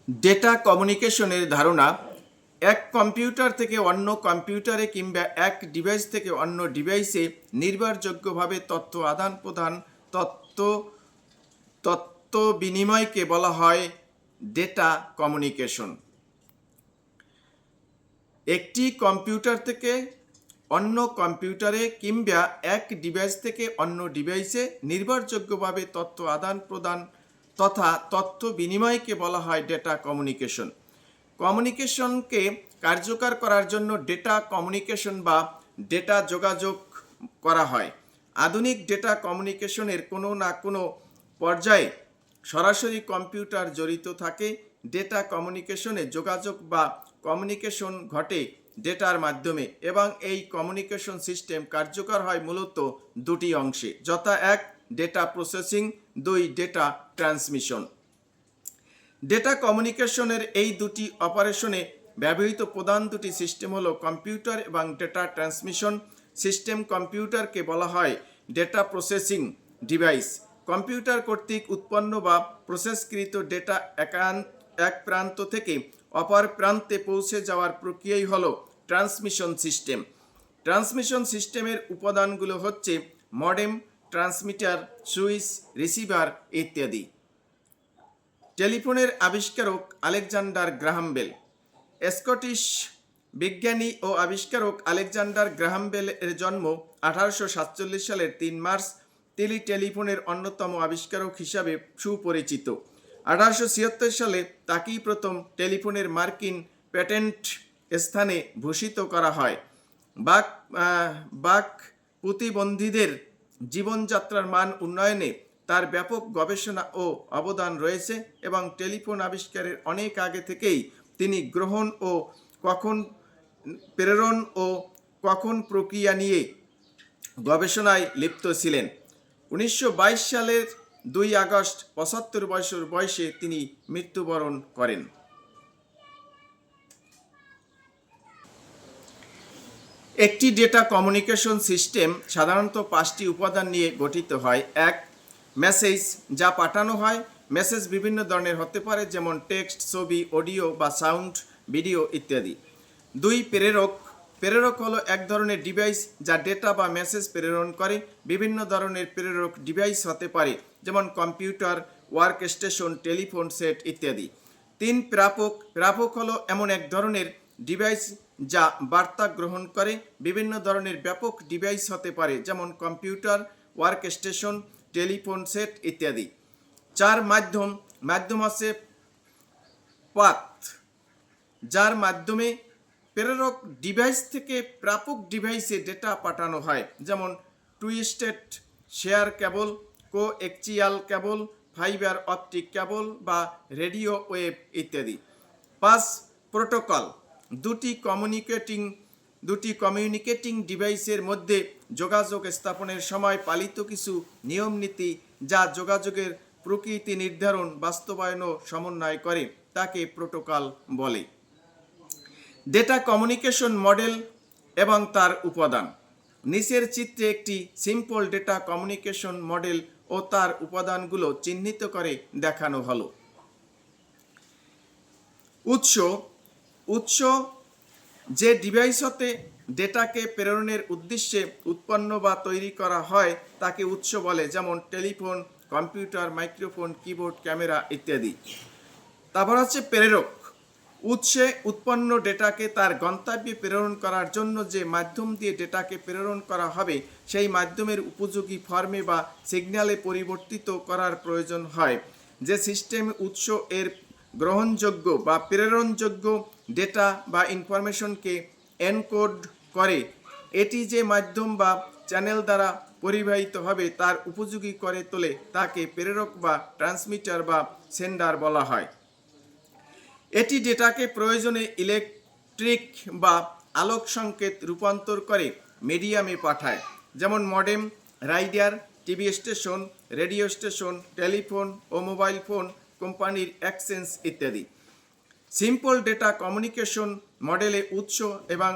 Data কমিউনিকেশনের ধারণা এক কম্পিউটার থেকে অন্য কম্পিউটারে কিংবা এক ডিভাইস থেকে অন্য ডিভাইসে নির্ভরযোগ্যভাবে তথ্য আদান প্রদান তথ্য তথ্য বিনিময়কে বলা হয় ডেটা কমিউনিকেশন। একটি কম্পিউটার থেকে অন্য কম্পিউটারে কিংবা এক ডিভাইস থেকে অন্য ডিভাইসে নির্ভরযোগ্যভাবে তথ্য আদান প্রদান তথা তথ্য বিনিময়কে বলা হয় ডেটা কমিউনিকেশন। কমিউনিকেশনকে কার্যকর করার জন্য ডেটা কমিউনিকেশন বা ডেটা যোগাযোগ করা হয়। আধুনিক ডেটা কমিউনিকেশনের কোনো না কোনো পর্যায়ে সরাসরি কম্পিউটার জড়িত থাকে। ডেটা কমিউনিকেশনে যোগাযোগ বা কমিউনিকেশন ঘটে ডেটার মাধ্যমে এবং এই কমিউনিকেশন সিস্টেম কার্যকর হয় মূলত দুটি অংশে, যথা এক ডেটা প্রসেসিং, দুই ডেটা ট্রান্সমিশন। ডেটা কমিউনিকেশনের এই দুটি অপারেশনে ব্যবহৃত প্রধান দুটি সিস্টেম হলো কম্পিউটার এবং ডেটা ট্রান্সমিশন সিস্টেম। কম্পিউটারকে বলা হয় ডেটা প্রসেসিং ডিভাইস। কম্পিউটার কর্তৃক উৎপন্ন বা প্রসেসকৃত ডেটা এক প্রান্ত থেকে অপর প্রান্তে পৌঁছে যাওয়ার প্রক্রিয়াই হলো ট্রান্সমিশন সিস্টেম। ট্রান্সমিশন সিস্টেমের উপাদানগুলো হচ্ছে মডেম, ট্রান্সমিটার, সুইচ, রিসিভার ইত্যাদি। টেলিফোনের আবিষ্কারক আলেকজান্ডার গ্রাহাম বেল। স্কটিশ বিজ্ঞানী ও আবিষ্কারক আলেকজান্ডার গ্রাহাম বেলের জন্ম 1847 সালের 3 মার্চ। তিনি টেলিফোনের অন্যতম আবিষ্কারক হিসাবে সুপরিচিত। 1876 সালে তাকেই প্রথম টেলিফোনের মার্কিন প্যাটেন্ট স্থানে ভূষিত করা হয়। বাক প্রতিবন্ধীদের জীবনযাত্রার মান উন্নয়নে তার ব্যাপক গবেষণা ও অবদান রয়েছে এবং টেলিফোন আবিষ্কারের অনেক আগে থেকেই তিনি গ্রহণ ও কখন প্রেরণ ও কখন প্রক্রিয়া নিয়ে গবেষণায় লিপ্ত ছিলেন। 1922 সালের 2 আগস্ট 75 বছর বয়সে তিনি মৃত্যুবরণ করেন। একটি ডেটা কমিউনিকেশন সিস্টেম সাধারণত 5টি উপাদান নিয়ে গঠিত হয়। এক, মেসেজ, যা পাঠানো হয়। মেসেজ বিভিন্ন ধরনের হতে পারে, যেমন টেক্সট, ছবি, অডিও বা সাউন্ড, ভিডিও ইত্যাদি। 2, প্রেরক। প্রেরক হলো এক ধরনের ডিভাইস যা ডেটা বা মেসেজ প্রেরণ করে। বিভিন্ন ধরনের প্রেরক ডিভাইস হতে পারে, যেমন computer, work station, telephone set ইত্যাদি। 3, প্রাপক। প্রাপক হলো এমন এক ধরনের ডিভাইস যা বার্তা গ্রহণ করে। বিভিন্ন ধরনের ব্যাপক ডিভাইস হতে পারে, যেমন computer, work station, telephone set ইত্যাদি। 4, মাধ্যম। মাধ্যম আছে পাথ, যার মাধ্যমে প্রেরক ডিভাইস থেকে প্রাপক ডিভাইসে ডেটা পাঠানো হয়, যেমন twisted pair cable, coaxial cable, fibre optic cable বা রেডিও ওয়েভ ইত্যাদি। 5, প্রোটোকল। দুটি কমিউনিকেটিং ডিভাইসের মধ্যে যোগাযোগ স্থাপনের সময় পালিত কিছু নিয়ম নীতি যা যোগাযোগের প্রকৃতি নির্ধারণ, বাস্তবায়ন ও সমন্বয় করে, তাকে প্রোটোকল বলে। ডেটা কমিউনিকেশন মডেল এবং তার উপাদান। নিচের চিত্রে একটি সিম্পল ডেটা কমিউনিকেশন মডেল ও তার উপাদানগুলো চিহ্নিত করে দেখানো হলো। উৎস যে ডিভাইস হতে ডেটাকে প্রেরণের উদ্দেশ্যে উৎপন্ন বা তৈরি করা হয় তাকে উৎস বলে, যেমন telephone, computer, microphone, keyboard, camera ইত্যাদি। তারপর হচ্ছে প্রেরক। উৎসে উৎপন্ন ডেটাকে তার গন্তব্যে প্রেরণ করার জন্য যে মাধ্যম দিয়ে ডেটাকে প্রেরণ করা হবে সেই মাধ্যমের উপযোগী ফর্মে বা সিগন্যালে পরিবর্তিত করার প্রয়োজন হয়। যে সিস্টেম উৎস এর গ্রহণযোগ্য বা প্রেরণযোগ্য ডেটা বা ইনফরমেশনকে এনকোড করে, এটি যে মাধ্যম বা চ্যানেল দ্বারা পরিবাহিত হবে তার উপযোগী করে তোলে, তাকে প্রেরক বা ট্রান্সমিটার বা সেন্ডার বলা হয়। এটি ডেটাকে প্রয়োজনে ইলেকট্রিক বা আলোক সংকেত রূপান্তর করে মিডিয়ামে পাঠায়, যেমন মডেম, রাইডার, TV station, radio station, telephone ও মোবাইল ফোন কোম্পানির এক্সচেঞ্জ ইত্যাদি। সিম্পল ডেটা কমিউনিকেশন মডেলে উৎস এবং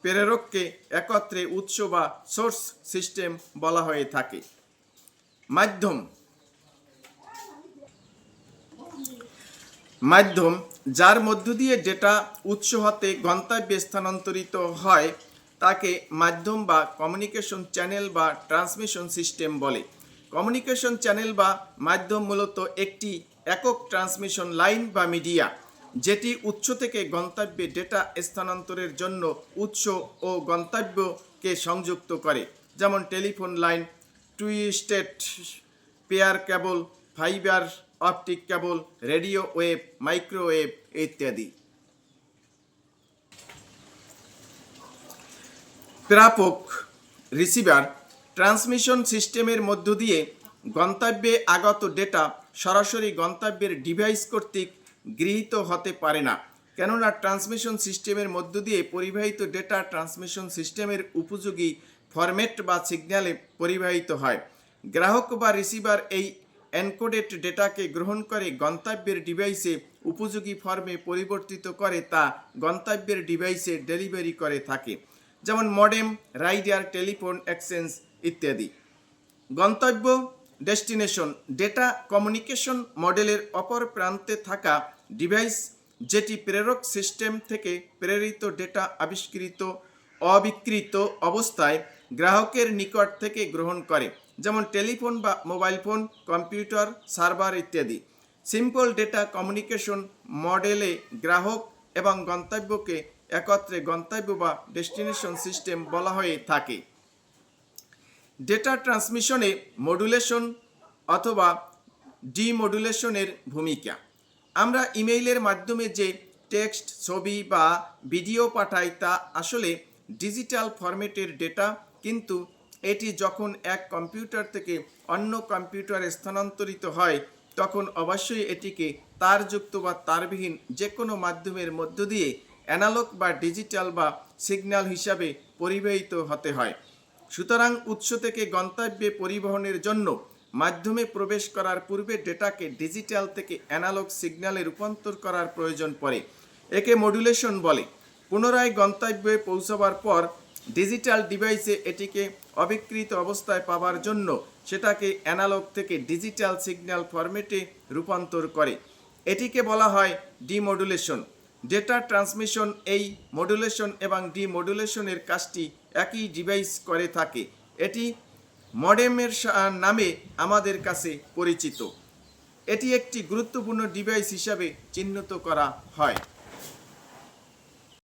প্রেরককে একত্রে উৎস বা সোর্স সিস্টেম বলা হয়ে থাকে। মাধ্যম। মাধ্যম যার মধ্য দিয়ে ডেটা উৎস হতে গন্তব্যে স্থানান্তরিত হয় তাকে মাধ্যম বা কমিউনিকেশন চ্যানেল বা ট্রান্সমিশন সিস্টেম বলে। কমিউনিকেশন চ্যানেল বা মাধ্যম মূলত একটি একক ট্রান্সমিশন লাইন বা মিডিয়া, যেটি উৎস থেকে গন্তব্যে ডেটা স্থানান্তরের জন্য উৎস ও গন্তব্যকে সংযুক্ত করে, যেমন telephone line, twisted pair cable, fibre optic কেবল, রেডিও ওয়েভ, মাইক্রোওয়েভ ইত্যাদি। প্রাপক রিসিভার ট্রান্সমিশন সিস্টেমের মধ্য দিয়ে গন্তব্যে আগত ডেটা সরাসরি গন্তব্যের ডিভাইস কর্তৃক গৃহীত হতে পারে না, কেননা ট্রান্সমিশন সিস্টেমের মধ্য দিয়ে পরিবাহিত ডেটা ট্রান্সমিশন সিস্টেমের উপযোগী ফরম্যাট বা সিগন্যালে পরিবাহিত হয়। গ্রাহক বা রিসিভার এই এনকোডেড ডেটাকে গ্রহণ করে গন্তব্যের ডিভাইসে উপযোগী ফর্মে পরিবর্তিত করে তা গন্তব্যের ডিভাইসে ডেলিভারি করে থাকে, যেমন মডেম, রাইডার, টেলিফোন এক্সচেঞ্জ ইত্যাদি। গন্তব্য ডেস্টিনেশন ডেটা কমিউনিকেশন মডেলের অপর প্রান্তে থাকা ডিভাইস, যেটি প্রেরক সিস্টেম থেকে প্রেরিত ডেটা অবিকৃত অবস্থায় গ্রাহকের নিকট থেকে গ্রহণ করে, যেমন টেলিফোন বা মোবাইল ফোন, কম্পিউটার, সার্ভার ইত্যাদি। সিম্পল ডেটা কমিউনিকেশন মডেলে গ্রাহক এবং গন্তব্যকে একত্রে গন্তব্য বা ডেস্টিনেশন সিস্টেম বলা হয়ে থাকে। ডেটা ট্রান্সমিশনে মডুলেশন অথবা ডিমডুলেশনের ভূমিকা। আমরা ইমেইলের মাধ্যমে যে টেক্সট, ছবি বা ভিডিও পাঠাই তা আসলে ডিজিটাল ফরম্যাটের ডেটা, কিন্তু এটি যখন এক কম্পিউটার থেকে অন্য কম্পিউটারে স্থানান্তরিত হয় তখন অবশ্যই এটিকে তারযুক্ত বা তারবিহীন যে কোনো মাধ্যমের মধ্য দিয়ে অ্যানালগ বা ডিজিটাল বা সিগন্যাল হিসাবে পরিবাহিত হতে হয়। সুতরাং উৎস থেকে গন্তব্যে পরিবহনের জন্য মাধ্যমে প্রবেশ করার পূর্বে ডেটাকে ডিজিটাল থেকে অ্যানালগ সিগন্যালে রূপান্তর করার প্রয়োজন পড়ে। একে মডুলেশন বলে। পুনরায় গন্তব্যে পৌঁছাবার পর ডিজিটাল ডিভাইসে এটিকে অবিকৃত অবস্থায় পাওয়ার জন্য সেটাকে অ্যানালগ থেকে ডিজিটাল সিগন্যাল ফরম্যাটে রূপান্তর করে। এটিকে বলা হয় ডিমডুলেশন। ডেটা ট্রান্সমিশন এই মডুলেশন এবং ডিমডুলেশনের কাজটি একই ডিভাইস করে থাকে। এটি মডেমের নামে আমাদের কাছে পরিচিত। এটি একটি গুরুত্বপূর্ণ ডিভাইস হিসাবে চিহ্নিত করা হয়।